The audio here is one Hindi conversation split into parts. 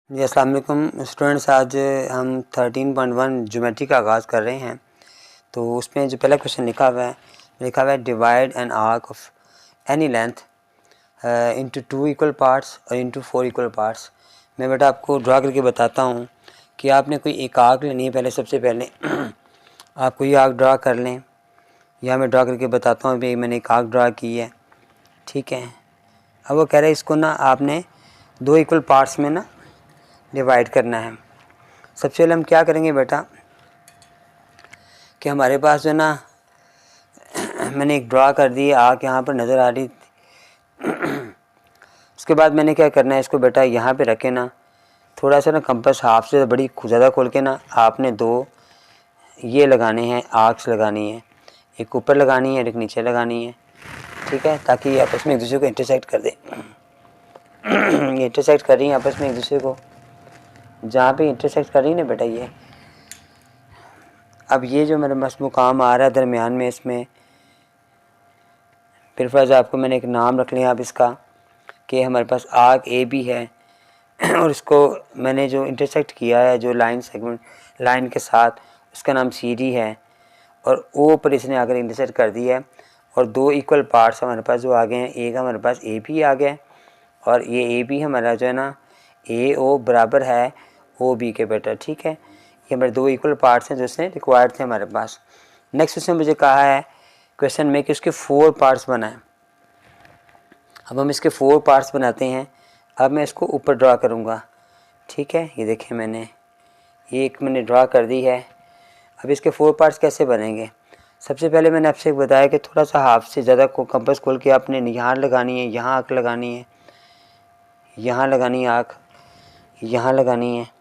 जी अस्सलाम वालेकुम स्टूडेंट्स। आज हम 13.1 ज्योमेट्री का आगाज़ कर रहे हैं। तो उसमें जो पहला क्वेश्चन लिखा हुआ है divide an arc of any length into 2 equal parts और इनटू 4 इक्वल पार्ट्स। मैं बेटा आपको ड्रा करके बताता हूँ कि आपने कोई एक आर्क लेनी है। पहले सबसे पहले आप कोई आर्क ड्रा कर लें, या मैं ड्रा करके बताता हूँ। अभी मैंने एक आर्क ड्रा की है, ठीक है। अब वो कह रहे हैं इसको ना आपने 2 इक्वल पार्ट्स में ना डिवाइड करना है। सबसे पहले हम क्या करेंगे बेटा कि हमारे पास जो ना मैंने एक ड्रा कर दी आर्क यहाँ पर नज़र आ रही थी। उसके बाद मैंने क्या करना है, इसको बेटा यहाँ पे रखे ना, थोड़ा सा ना कंपास हाफ से बड़ी ज़्यादा खोल के ना आपने 2 ये लगाने हैं, आर्क्स लगानी है। एक ऊपर लगानी है और एक नीचे लगानी है, ठीक है, ताकि ये आपस में एक दूसरे को इंटरसेक्ट कर दे। ये इंटरसेक्ट कर रही है आपस में एक दूसरे को, जहाँ पे इंटरसेक्ट कर रही है ना बेटा ये। अब ये जो मेरे पास मुकाम आ रहा है दरमियान में, इसमें फिर फर्ज आपको मैंने एक नाम रख लिया आप इसका कि हमारे पास आर्क ए बी है और इसको मैंने जो इंटरसेक्ट किया है जो लाइन सेगमेंट लाइन के साथ, उसका नाम सी डी है। और ओ पर इसने आकर इंटरसेक्ट कर दिया है और 2 इक्वल पार्ट्स हमारे पास जो आ गए हैं। एक हमारे पास ए बी आ गया है और ये ए बी हमारा जो है ना ए ओ बराबर है ओ बी के बेटा, ठीक है। ये हमारे 2 इक्वल पार्ट्स हैं जो इसने रिक्वायर्ड थे हमारे पास। नेक्स्ट उसने मुझे कहा है क्वेश्चन में कि उसके 4 पार्ट्स बनाएं। अब हम इसके 4 पार्ट्स बनाते हैं। अब मैं इसको ऊपर ड्रा करूँगा, ठीक है। ये देखें मैंने एक ड्रा कर दी है। अब इसके 4 पार्ट्स कैसे बनेंगे। सबसे पहले मैंने आपसे बताया कि थोड़ा सा हाफ से ज़्यादा को कंपास खोल के आपने यहाँ लगानी है, यहाँ आँख लगानी है, यहाँ लगानी है आँख, यहाँ लगानी है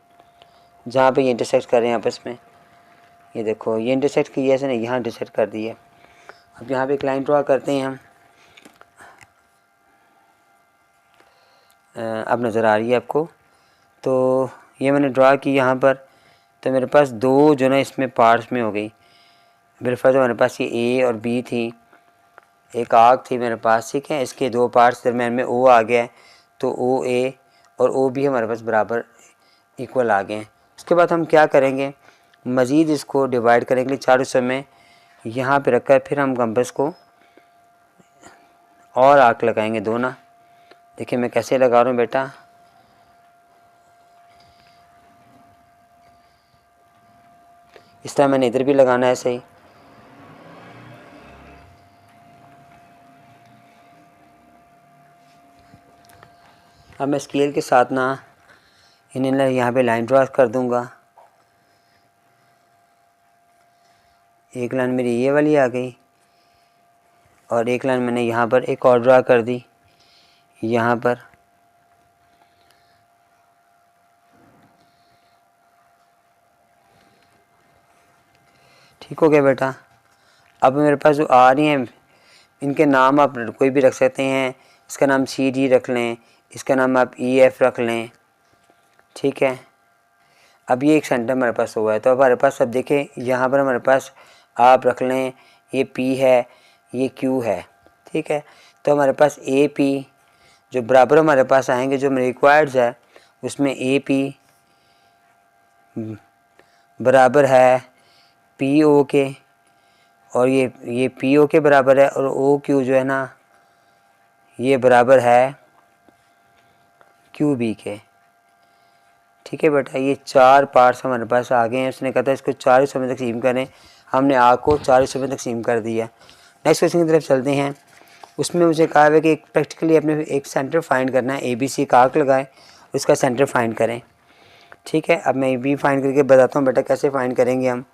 जहाँ पे ये इंटरसेक्ट कर रहे हैं आपस में। ये देखो ये इंटरसेक्ट की है इसने, यहाँ इंटरसेक्ट कर दी है। अब यहाँ पे एक लाइन ड्रा करते हैं हम। अब नज़र आ रही है आपको। तो ये मैंने ड्रा की यहाँ पर, तो मेरे पास 2 जो ना इसमें पार्ट्स में हो गई। बिलफर्ज हमारे पास ये ए और बी थी, एक आर्क थी मेरे पास, ठीक है। इसके 2 पार्ट्स दरम्यान में ओ आ गया है, तो ओ ए और ओ बी हमारे पास बराबर इक्वल आ गए हैं। उसके बाद हम क्या करेंगे, मज़ीद इसको डिवाइड करने के लिए 4 हिस्सों में यहाँ पे रखकर फिर हम कंपास को और आर्क लगाएंगे 2 ना। देखिए मैं कैसे लगा रहा हूँ बेटा। इस तरह मैंने इधर भी लगाना है सही। अब मैं स्केल के साथ ना इन्हें यहाँ पे लाइन ड्रा कर दूँगा। एक लाइन मेरी ये वाली आ गई और एक लाइन मैंने यहाँ पर एक और ड्रा कर दी यहाँ पर। ठीक हो गया बेटा। अब मेरे पास जो आ रही हैं इनके नाम आप कोई भी रख सकते हैं। इसका नाम सी डी रख लें, इसका नाम आप ई एफ रख लें, ठीक है। अब ये एक सेंटर हमारे पास हुआ है, तो अब हमारे पास अब देखें यहाँ पर हमारे पास आप रख लें ये पी है, ये क्यू है, ठीक है। तो हमारे पास ए पी जो बराबर हमारे पास आएंगे, जो मेरे रिक्वायर्ड्स है उसमें ए पी बराबर है पी ओ के, और ये पी ओ के बराबर है, और ओ क्यू जो है ना ये बराबर है क्यू बी के, ठीक है बेटा। ये 4 पार्ट्स हमारे पास आ गए हैं। उसने कहा था इसको 4 हिस्सों में तकसीम करें, हमने आग को 4 हिस्सों में तकसीम कर दिया। नेक्स्ट क्वेश्चन की तरफ चलते हैं। उसमें मुझे कहा है कि एक प्रैक्टिकली अपने एक सेंटर फाइंड करना है। ए बी सी का आर्क लगाएं, उसका सेंटर फाइंड करें, ठीक है। अब मैं ए बी फाइंड करके बताता हूँ बेटा कैसे फाइंड करेंगे हम।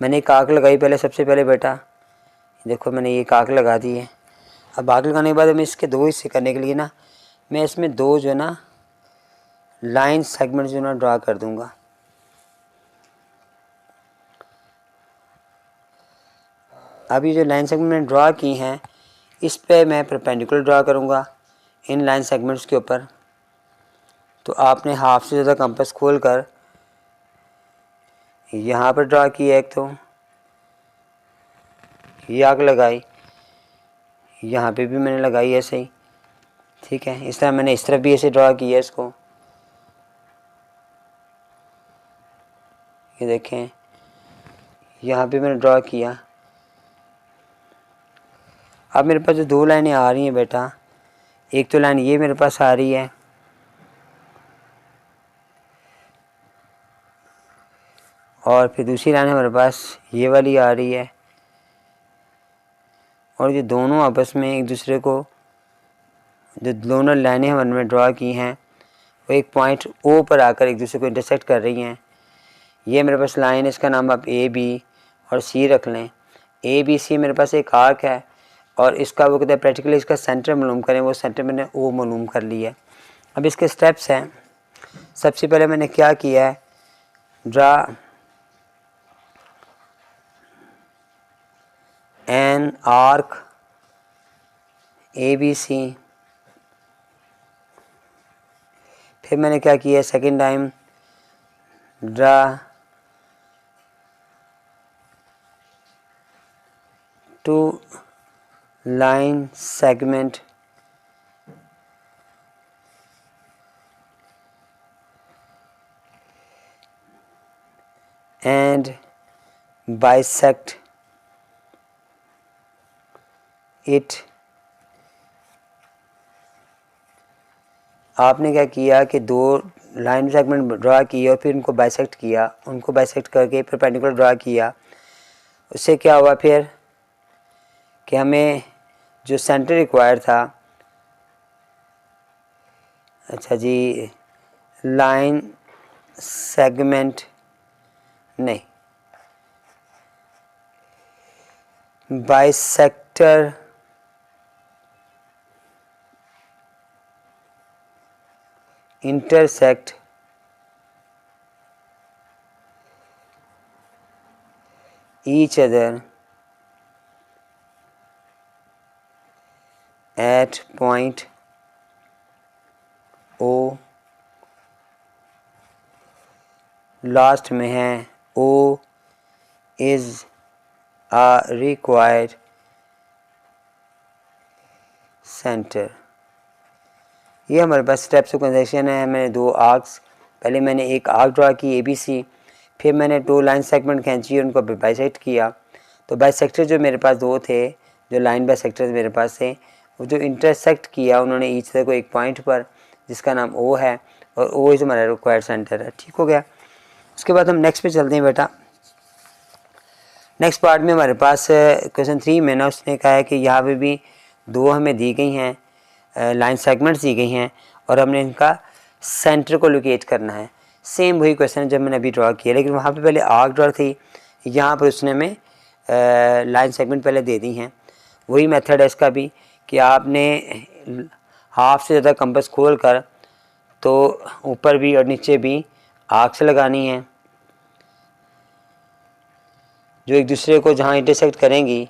मैंने एक आर्क लगाई पहले, सबसे पहले बेटा देखो मैंने ये आर्क लगा दी है। अब आर्क लगाने के बाद मैं इसके 2 हिस्से करने के लिए ना मैं इसमें 2 जो है ना लाइन सेगमेंट जो ना ड्रा कर दूंगा। अभी जो लाइन सेगमेंट मैंने ड्रा की हैं इस पे मैं परपेंडिकुलर ड्रा करूंगा इन लाइन सेगमेंट्स के ऊपर। तो आपने हाफ से ज़्यादा कंपास खोल कर यहाँ पर ड्रा किया एक, तो ये आग लगाई, यहाँ पे भी मैंने लगाई ऐसे ही, ठीक है। इस तरह मैंने इस तरफ भी ऐसे ड्रा किया इसको। ये देखें यहाँ पे मैंने ड्रा किया। अब मेरे पास जो दो लाइनें आ रही हैं बेटा, एक तो लाइन ये मेरे पास आ रही है और फिर दूसरी लाइन हमारे पास ये वाली आ रही है, और ये दोनों आपस में एक दूसरे को, जो दोनों लाइनें हमने ड्रा की हैं वो एक पॉइंट ओ पर आकर एक दूसरे को इंटरसेक्ट कर रही हैं। ये मेरे पास लाइन है, इसका नाम आप ए बी और सी रख लें। ए बी सी मेरे पास एक आर्क है और इसका वो कहते हैं प्रैक्टिकली इसका सेंटर मालूम करें, वो सेंटर मैंने ओ मालूम कर लिया है। अब इसके स्टेप्स हैं। सबसे पहले मैंने क्या किया है, draw an arc A B C. फिर मैंने क्या किया second time, draw two line segment and bisect it. आपने क्या किया कि दो लाइन सेगमेंट ड्रा किए और फिर उनको बाइसेक्ट किया, उनको बाइसेक्ट करके परपेंडिकुलर ड्रा किया। उससे क्या हुआ फिर कि हमें जो सेंटर रिक्वायर्ड था, अच्छा जी, लाइन सेगमेंट नहीं, bisector intersect each other at point O। Last में है O is a required center। ये हमारे पास स्टेप्स ऑफ कंसेक्शन है। मैंने दो आर्क्स, पहले मैंने एक आर्क ड्रा की ए बी सी, फिर मैंने दो लाइन सेगमेंट खींची और उनको बाइसेक्ट किया। तो बाइसेक्टर जो मेरे पास दो थे, जो लाइन बाइसेक्टर मेरे पास थे, वो जो इंटरसेक्ट किया उन्होंने ईच अदर को एक पॉइंट पर जिसका नाम ओ है, और ओ इज हमारा रिक्वायर्ड सेंटर है। ठीक हो गया। उसके बाद हम नेक्स्ट पे चलते हैं बेटा। नेक्स्ट पार्ट में हमारे पास क्वेश्चन 3 में ना उसने कहा है कि यहाँ पे भी दो हमें दी गई हैं लाइन सेगमेंट्स दी गई हैं और हमने इनका सेंटर को लोकेट करना है। सेम वही क्वेश्चन जब मैंने अभी ड्रा किया, लेकिन वहाँ पे पहले आर्क ड्रा थी, यहाँ पर उसने हमें लाइन सेगमेंट पहले दे दी हैं। वही मेथड है इसका भी कि आपने हाफ से ज़्यादा कंपास खोल कर तो ऊपर भी और नीचे भी आर्क से लगानी है, जो एक दूसरे को जहाँ इंटरसेक्ट करेंगी।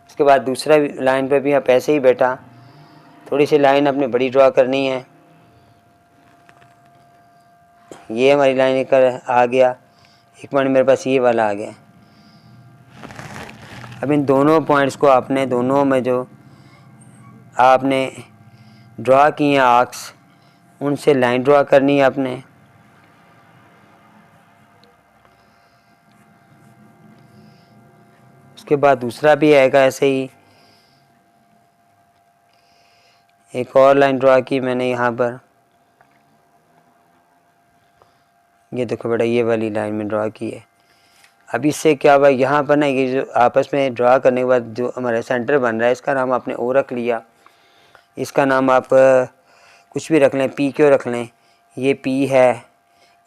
उसके बाद दूसरा लाइन पे भी आप ऐसे ही बेटा थोड़ी सी लाइन अपनी बड़ी ड्रा करनी है। ये हमारी लाइन एक आ गया, एक पॉइंट मेरे पास ये वाला आ गया। अब इन दोनों पॉइंट्स को आपने दोनों में जो आपने ड्रा किए हैं आर्क्स, उनसे लाइन ड्रा करनी है आपने। उसके बाद दूसरा भी आएगा ऐसे ही, एक और लाइन ड्रा की मैंने यहाँ पर, ये देखो बेटा ये वाली लाइन में ड्रा की है। अब इससे क्या हुआ, यहाँ पर ना ये जो आपस में ड्रा करने के बाद जो हमारा सेंटर बन रहा है, इसका नाम आपने ओ रख लिया। इसका नाम आप कुछ भी रख लें, पी क्यों रख लें, ये पी है।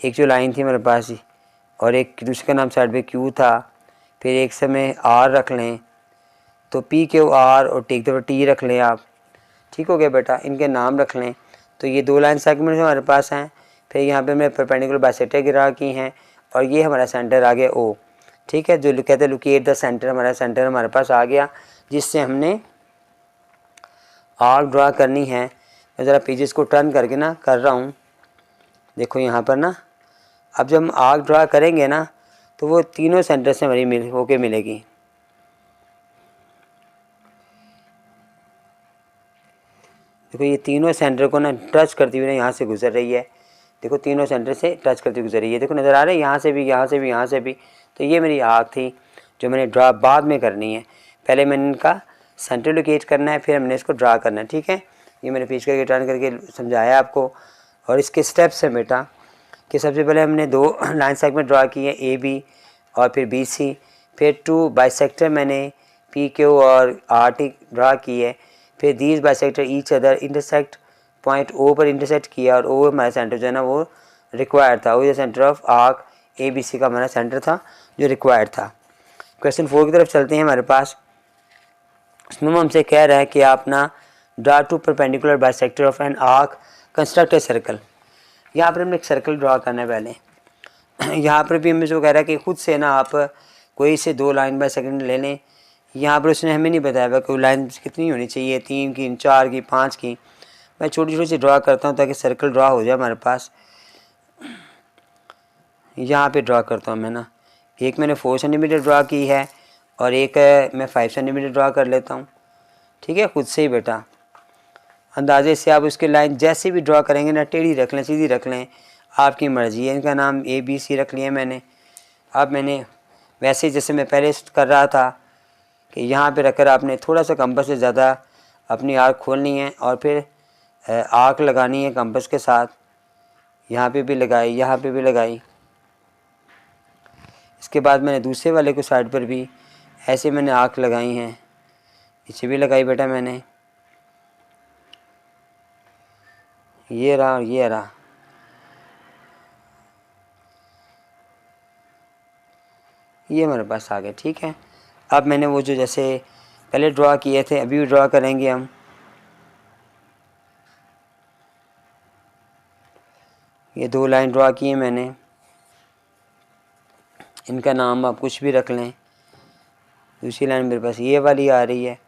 एक जो लाइन थी मेरे पास और एक दूसरे का नाम साइड पे क्यू था, फिर एक समय आर रख लें, तो पी क्यू आर और टेक दफा टी रख लें आप। ठीक हो गया बेटा, इनके नाम रख लें। तो ये दो लाइन सेगमेंट हमारे पास हैं। फिर यहाँ पे हमने परपेंडिकुलर बाइसेक्टर गिरा की हैं और ये हमारा सेंटर आ गया ओ। ठीक है, जो कहते हैं लोकेट द सेंटर, हमारा सेंटर हमारे पास आ गया, जिससे हमने आर्क ड्रा करनी है। मैं ज़रा पेजेस को टर्न करके ना कर रहा हूँ, देखो यहाँ पर ना। अब जब हम आर्क ड्रा करेंगे ना तो वो तीनों सेंटर से हमारी होके मिलेगी। देखो ये तीनों सेंटर को ना टच करती हुई ना यहाँ से गुजर रही है। देखो तीनों सेंटर से टच करती हुई गुजरी है, देखो नज़र आ रहा है, यहाँ से भी, यहाँ से भी, यहाँ से भी। तो ये मेरी आर्क थी जो मैंने ड्रा बाद में करनी है। पहले मैंने इनका सेंटर लोकेट करना है, फिर हमने इसको ड्रा करना है। ठीक है, ये मैंने पीछे करके टर्न करके समझाया आपको। और इसके स्टेप्स हैं बेटा कि सबसे पहले हमने 2 लाइन सेगमेंट ड्रा किए, ए बी और फिर बी सी। फिर 2 बाइसेक्टर मैंने पी क्यू और आर टी ड्रा किए। फिर these bisector each other intersect point O पर इंटरसेक्ट किया, और ओ हमारा सेंटर जो है ना वो रिक्वायर्ड था, वो जो centre of arc A B C का हमारा सेंटर था जो रिक्वायर्ड था। क्वेश्चन 4 की तरफ चलते हैं हमारे पास। उसमें हमसे कह रहा है कि आप ना draw 2 perpendicular bisector of an arc, construct a circle. यहाँ पर हमने एक सर्कल ड्रा करना है पहले। यहाँ पर भी हमें जो कह रहा है कि खुद से ना आप कोई से 2 लाइन बाय सेकंड ले लें। यहाँ पर उसने हमें नहीं बताया हुआ कोई लाइन कितनी होनी चाहिए, 3 की, 4 की, 5 की। मैं छोटी छोटी सी ड्रा करता हूँ ताकि सर्कल ड्रा हो जाए हमारे पास। यहाँ पे ड्रा करता हूँ मैं ना, एक मैंने 4 सेंटीमीटर ड्रा की है और एक मैं 5 सेंटीमीटर ड्रा कर लेता हूँ। ठीक है, खुद से ही बेटा अंदाजे से आप उसके लाइन जैसे भी ड्रा करेंगे ना, टेढ़ी रख लें, सीधी रख लें, आपकी मर्ज़ी है। इनका नाम ए बी सी रख लिया मैंने। अब मैंने वैसे जैसे मैं पहले कर रहा था कि यहाँ पे रखकर आपने थोड़ा सा कंपास से ज़्यादा अपनी आर्क खोलनी है और फिर आर्क लगानी है कंपास के साथ। यहाँ पे भी लगाई, यहाँ पे भी लगाई। इसके बाद मैंने दूसरे वाले को साइड पर भी ऐसे मैंने आर्क लगाई हैं, इसे भी लगाई बेटा मैंने। ये रहा और ये रहा। ये हमारे पास आ गए। ठीक है, अब मैंने वो जो जैसे पहले ड्रा किए थे अभी भी ड्रा करेंगे हम। ये 2 लाइन ड्रा किए मैंने, इनका नाम आप कुछ भी रख लें। दूसरी लाइन मेरे पास ये वाली आ रही है।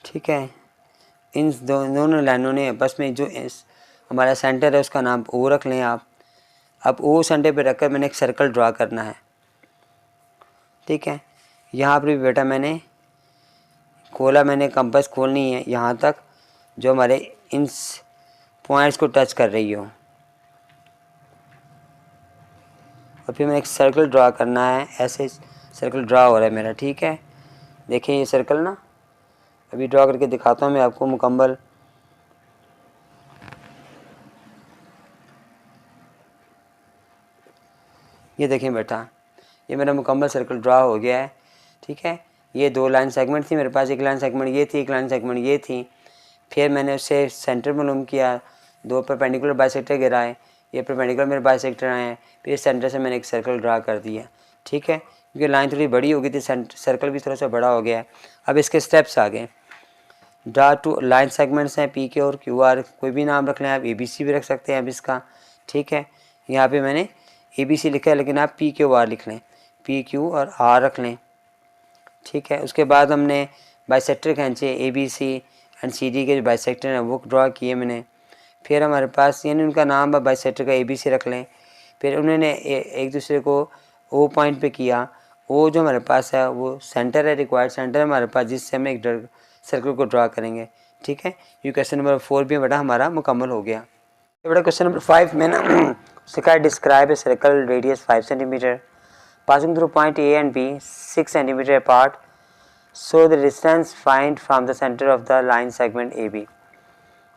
ठीक है, इन दोनों लाइनों ने आपस में जो हमारा सेंटर है उसका नाम ओ रख लें आप। अब ओ सेंटर पे रखकर मैंने एक सर्कल ड्रा करना है। ठीक है, यहाँ पर भी बेटा मैंने खोला, मैंने कंपास खोलनी है यहाँ तक जो हमारे इन पॉइंट्स को टच कर रही हो, और फिर मैंने एक सर्कल ड्रा करना है। ऐसे सर्कल ड्रा हो रहा है मेरा। ठीक है, देखिए ये सर्कल ना अभी ड्रा करके दिखाता हूँ मैं आपको मुकम्मल। ये देखें बेटा, ये मेरा मुकम्मल सर्कल ड्रा हो गया है। ठीक है, ये 2 लाइन सेगमेंट थी मेरे पास, एक लाइन सेगमेंट ये थी, एक लाइन सेगमेंट ये थी। फिर मैंने उससे सेंटर मालूम किया, 2 परपेंडिकुलर बाइसेक्टर गिराए, ये परपेंडिकुलर मेरे बाइसेक्टर आए हैं। फिर सेंटर से मैंने एक सर्कल ड्रा कर दिया। ठीक है, क्योंकि लाइन थोड़ी बड़ी हो गई थी, सर्कल भी थोड़ा सा बड़ा हो गया है। अब इसके स्टेप्स आ गए। ड्रा 2 लाइन सेगमेंट्स हैं पी के और क्यू आर, कोई भी नाम रख लें आप, ए बी सी भी रख सकते हैं अब इसका। ठीक है, यहाँ पे मैंने ए बी सी लिखा है लेकिन आप पी क्यू आर लिख लें, पी क्यू और आर रख लें। ठीक है, उसके बाद हमने बाइसेक्टर खींचे, A B C and C D के जो बाइसेक्टर हैं वो ड्रा किए मैंने। फिर हमारे पास यानी उनका नाम बाइसेक्टर का ए बी सी रख लें। फिर उन्होंने एक दूसरे को ओ पॉइंट पे किया। ओ जो हमारे पास है वो सेंटर है, रिक्वायर्ड सेंटर है हमारे पास, जिससे हम एक सर्कल को ड्रा करेंगे। ठीक है, ये क्वेश्चन नंबर 4 भी बेटा हमारा मुकम्मल हो गया। बेटा क्वेश्चन नंबर 5 में ना सिखा describe a circle radius 5 centimetre passing through point A and B 6 centimeter apart, so the distance find from the center of the line segment AB।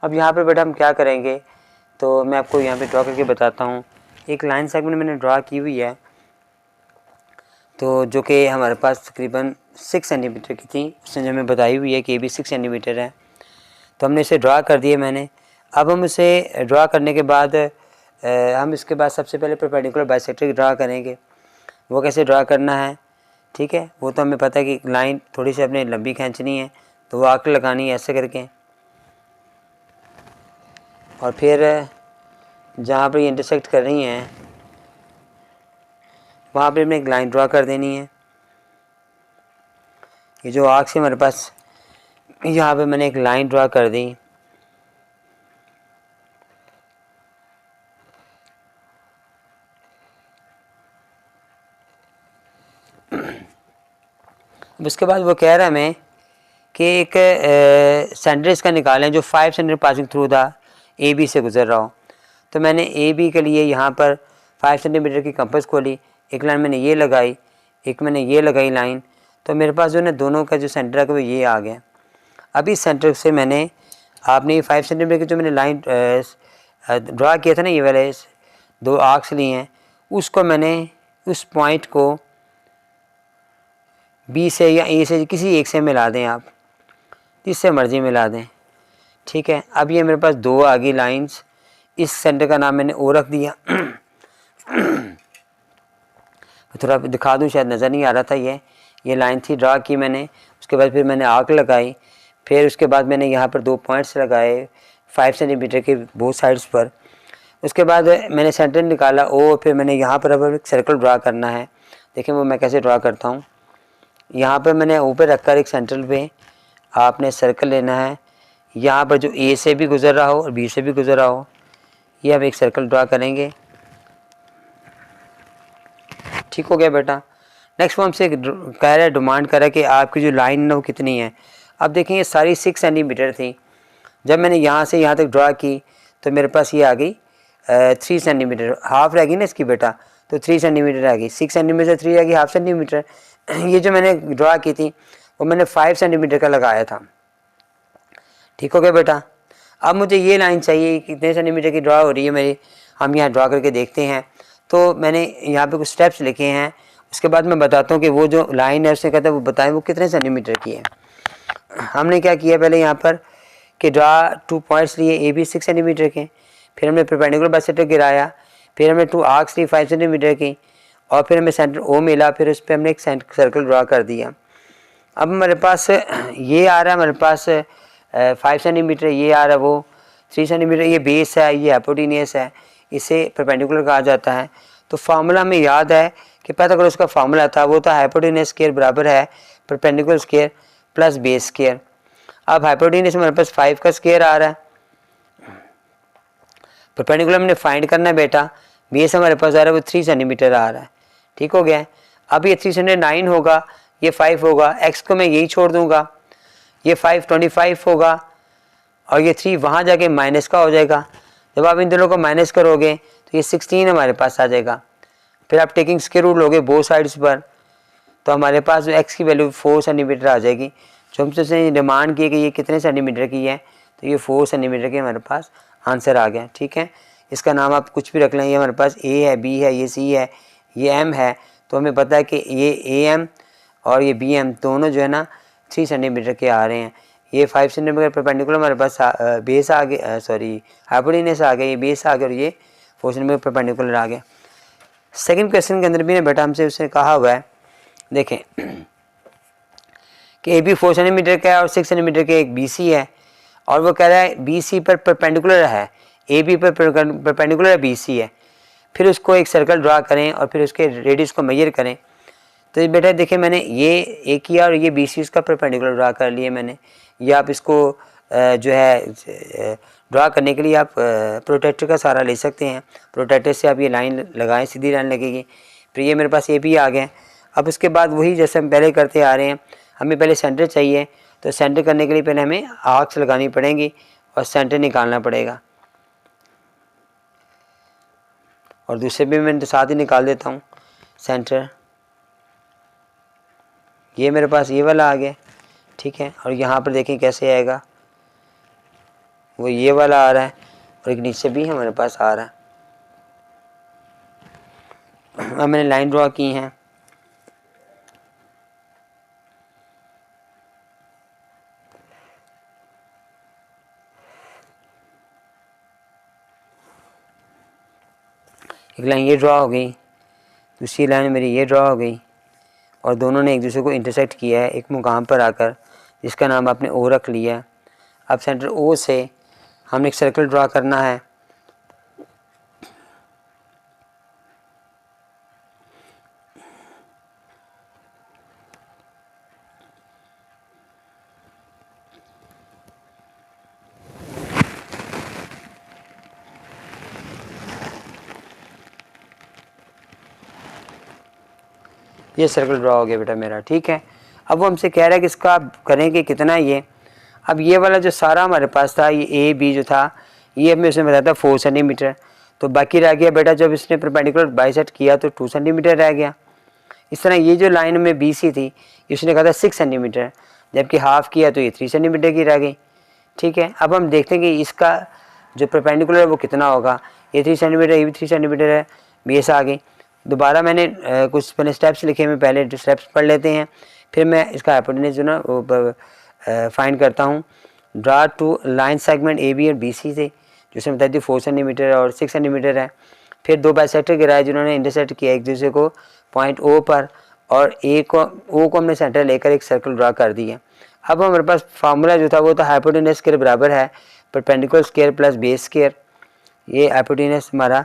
अब यहाँ पर बेटा हम क्या करेंगे, तो मैं आपको यहाँ पे ड्रा करके बताता हूँ। एक लाइन सेगमेंट मैंने ड्रा की हुई है, तो जो कि हमारे पास तकरीबन 6 सेंटीमीटर की थी, उसने जो हमें बताई हुई है कि AB 6 सेंटीमीटर है, तो हमने इसे ड्रा कर दिए मैंने। अब हम इसे ड्रा करने के बाद हम इसके बाद सबसे पहले परपेंडिकुलर बाइसेक्टर ड्रा करेंगे। वो कैसे ड्रा करना है, ठीक है, वो तो हमें पता है कि लाइन थोड़ी सी अपने लंबी खींचनी है, तो वो आर्क लगानी है ऐसे करके, और फिर जहाँ पर ये इंटरसेक्ट कर रही हैं वहाँ पर हमें एक लाइन ड्रा कर देनी है। ये जो आर्क से हमारे पास यहाँ पे मैंने एक लाइन ड्रा कर दी। अब उसके बाद वो कह रहा है हमें कि एक सेंटर इसका निकालें जो 5 centimetre passing through the A B से गुजर रहा हो। तो मैंने ए बी के लिए यहाँ पर 5 सेंटीमीटर की कंपास खोली, एक लाइन मैंने ये लगाई, एक मैंने ये लगाई लाइन, तो मेरे पास जो है दोनों का जो सेंटर है वो ये आ गया। अभी इस सेंटर से मैंने आपने 5 सेंटीमीटर की जो मैंने लाइन ड्रा किया था ना, ये वाले 2 आर्क्स लिए हैं, उसको मैंने उस पॉइंट को बी से या ए से किसी एक से मिला दें, आप जिससे मर्जी मिला दें, ठीक है। अब ये मेरे पास 2 आ गई लाइन्स, इस सेंटर का नाम मैंने ओ रख दिया। थोड़ा दिखा दूं, शायद नज़र नहीं आ रहा था। ये लाइन थी, ड्रा की मैंने, उसके बाद फिर मैंने आर्क लगाई, फिर उसके बाद मैंने यहाँ पर 2 पॉइंट्स लगाए 5 सेंटीमीटर के बोथ साइड्स पर। उसके बाद मैंने सेंटर निकाला ओ, फिर मैंने यहाँ पर अब एक सर्कल ड्रा करना है। देखिए वो मैं कैसे ड्रा करता हूँ। यहाँ पर मैंने ऊपर रखकर एक सेंटर पे आपने सर्कल लेना है, यहाँ पर जो ए से भी गुजर रहा हो और बी से भी गुजर रहा हो, ये अब एक सर्कल ड्रा करेंगे। ठीक हो गया बेटा। नेक्स्ट वो हमसे कह रहा है, डिमांड कर रहा है कि आपकी जो लाइन है वो कितनी है। अब देखें ये सारी 6 सेंटीमीटर थी, जब मैंने यहाँ से यहाँ तक ड्रा की तो मेरे पास ये आ गई 3 सेंटीमीटर, हाफ रह गई ना इसकी बेटा, तो 3 सेंटीमीटर आ गई। 6 सेंटीमीटर 3 आ गई, हाफ सेंटीमीटर। ये जो मैंने ड्रा की थी वो मैंने 5 सेंटीमीटर का लगाया था। ठीक हो गया बेटा। अब मुझे ये लाइन चाहिए कितने सेंटीमीटर की ड्रा हो रही है मेरी, हम यहाँ ड्रा करके देखते हैं। तो मैंने यहाँ पे कुछ स्टेप्स लिखे हैं, उसके बाद मैं बताता हूँ कि वो जो लाइन है उसने कहता है वो बताएं वो कितने सेंटीमीटर की है। हमने क्या किया पहले यहाँ पर कि ड्रा 2 पॉइंट्स लिए ए बी 6 सेंटीमीटर के, फिर हमने परपेंडिकुलर बाइसेक्टर गिराया, फिर हमने 2 आर्क्स ली 5 सेंटीमीटर की, और फिर हमें सेंटर ओ मिला, फिर उस पर हमने एक सर्कल ड्रा कर दिया। अब हमारे पास ये आ रहा है, हमारे पास 5 सेंटीमीटर, ये आ रहा है वो 3 सेंटीमीटर, ये बेस है, ये हाइपोटेन्यूस है, इसे परपेंडिकुलर कहा जाता है। तो फार्मूला हमें याद है कि पाइथागोरस का फार्मूला था, वो था हाइपोटेन्यूस स्क्वायर बराबर है perpendicular square plus base square. अब हाइपोटेन्यूस हमारे पास 5 का स्क्वायर आ रहा है, परपेंडिकुलर हमने फाइंड करना है बेटा, बेस हमारे पास आ रहा है वो 3 सेंटीमीटर आ रहा है। ठीक हो गया। अब ये 309 होगा, ये 5 होगा, x को मैं यही छोड़ दूंगा, ये 5 25 होगा, और ये 3 वहाँ जाके माइनस का हो जाएगा। जब आप इन दोनों को माइनस करोगे तो ये 16 हमारे पास आ जाएगा। फिर आप टेकिंग स्क्वायर रूट लोगे बोथ साइड्स पर, तो हमारे पास जो x की वैल्यू 4 सेंटीमीटर आ जाएगी। जो हमसे डिमांड की कि ये कितने सेंटीमीटर की है, तो ये 4 सेंटीमीटर की हमारे पास आंसर आ गया। ठीक है, इसका नाम आप कुछ भी रख लें, ये हमारे पास a है, b है, ये c है, ये m है। तो हमें पता है कि ये am और ये bm दोनों जो है ना 3 सेंटीमीटर के आ रहे हैं। ये 5 सेंटीमीटर परपेंडिकुलर हमारे पास बेस आ गया, सॉरी हाइपोटेन्यूस आ गया, ये बेस आ गया, और ये 4 सेंटीमीटर परपेंडिकुलर आ गया। सेकंड क्वेश्चन के अंदर भी ना बेटा हमसे उसने कहा हुआ है, देखें कि ए बी 4 सेंटीमीटर का है और 6 सेंटीमीटर के एक बी सी है, और वो कह रहा है बी सी पर परपेंडिकुलर है, ए बी पर परपेंडिकुलर है, बी सी है। फिर उसको एक सर्कल ड्रा करें और फिर उसके रेडियस को मेजर करें। तो ये बेटा देखिए मैंने ये ए किया और ये बी सी उसका परपेंडिकुलर ड्रा कर लिया मैंने। ये आप इसको जो है ड्रा करने के लिए आप प्रोटेक्टर का सहारा ले सकते हैं। प्रोटेक्टर से आप ये लाइन लगाएं, सीधी लाइन लगेगी। फिर ये मेरे पास ए बी आ गया। अब उसके बाद वही जैसे हम पहले करते आ रहे हैं, हमें पहले सेंटर चाहिए, तो सेंटर करने के लिए पहले हमें आर्क्स लगानी पड़ेंगी और सेंटर निकालना पड़ेगा। और दूसरे भी मैं साथ ही निकाल देता हूँ सेंटर। ये मेरे पास ये वाला आ गया, ठीक है। और यहाँ पर देखें कैसे आएगा, वो ये वाला आ रहा है और एक नीचे भी हमारे पास आ रहा है। अब मैंने लाइन ड्रॉ की हैं, एक लाइन ये ड्रॉ हो गई, दूसरी लाइन मेरी ये ड्रॉ हो गई, और दोनों ने एक दूसरे को इंटरसेक्ट किया है एक मुकाम पर आकर, जिसका नाम आपने ओ रख लिया है। अब सेंटर ओ से हमने एक सर्कल ड्रॉ करना है। ये सर्कल ड्रॉ हो गया बेटा मेरा, ठीक है। अब वो हमसे कह रहा है कि इसका आप करेंगे कितना ये। अब ये वाला जो सारा हमारे पास था, ये ए बी जो था, ये हमें उसने बताया था 4 सेंटीमीटर, तो बाकी रह गया बेटा जब इसने परपेंडिकुलर बाइसेक्ट किया तो 2 सेंटीमीटर रह गया। इस तरह ये जो लाइन में बी सी थी उसने कहा था 6 सेंटीमीटर, जबकि हाफ़ किया तो ये 3 सेंटीमीटर की रह गई। ठीक है, अब हम देखते हैं कि इसका जो परपेंडिकुलर है वो कितना होगा। ये 3 सेंटीमीटर, ये भी 3 सेंटीमीटर है, बेस आ गई। दोबारा मैंने कुछ मैंने स्टेप्स लिखे हैं, पहले स्टेप्स पढ़ लेते हैं, फिर मैं इसका हाइपोटेन्यूज जो ना वो फाइंड करता हूँ। Draw two line segment A B और बी सी से, जिसमें बताई थी 4 सेंटीमीटर और 6 सेंटीमीटर है। फिर दो बाइसेक्टर गिराए जिन्होंने इंटरसेक्ट किया एक दूसरे को पॉइंट ओ पर, और ए को ओ को हमने सेंटर लेकर एक सर्कल ड्रा कर दिया। अब हमारे पास फार्मूला जो था वो था हाइपोटेन्यूज स्क्वायर बराबर है perpendicular square plus base square. ये हाइपोटेन्यूज हमारा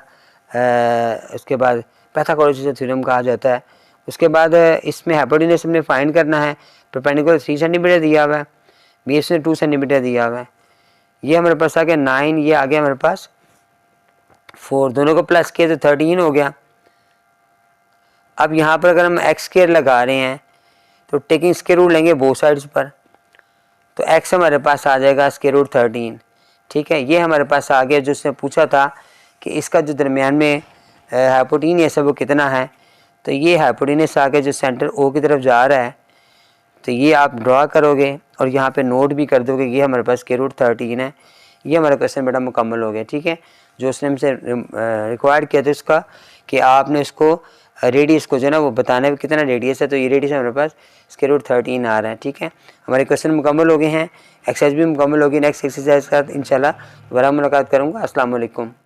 उसके बाद पाइथागोरस थ्योरम कहा जाता है। उसके बाद इसमें हाइपोटेन्यूज हमने फाइंड करना है। परपेंडिकुलर 3 सेंटीमीटर दिया हुआ है, बेस में 2 सेंटीमीटर दिया हुआ है। ये हमारे पास आ गया 9, ये आ गया हमारे पास 4, दोनों को प्लस किया तो 13 हो गया। अब यहाँ पर अगर हम एक्स स्क्वायर लगा रहे हैं तो टेकिंग स्क्वायर रूट लेंगे बोथ साइड्स पर, तो एक्स हमारे पास आ जाएगा स्क्वायर रूट 13। ठीक है, ये हमारे पास आ गया जो उसने पूछा था कि इसका जो दरमियान में हाइपोटेन्यूज है वो कितना है। तो ये हाइपोटेन्यूज आ गया जो सेंटर ओ की तरफ जा रहा है, तो ये आप ड्रा करोगे और यहाँ पे नोट भी कर दोगे। ये हमारे पास स्क्वायर रूट 13 है। ये हमारा क्वेश्चन बेटा मुकम्मल हो गया। ठीक है, जो उसने हमसे रिक्वायर्ड किया था उसका कि आपने इसको रेडियस को जो है ना वो बताना है कितना रेडियस है, तो ये रेडियस हमारे पास स्क्वायर रूट 13 आ रहा है। ठीक है, हमारे क्वेश्चन मुकम्मल हो गए हैं, एक्सरसाइज भी मुकम्मल होगी। नेक्स्ट एक्सरसाइज के साथ इंशाल्लाह दोबारा मुलाकात करूँगा। अस्सलाम वालेकुम।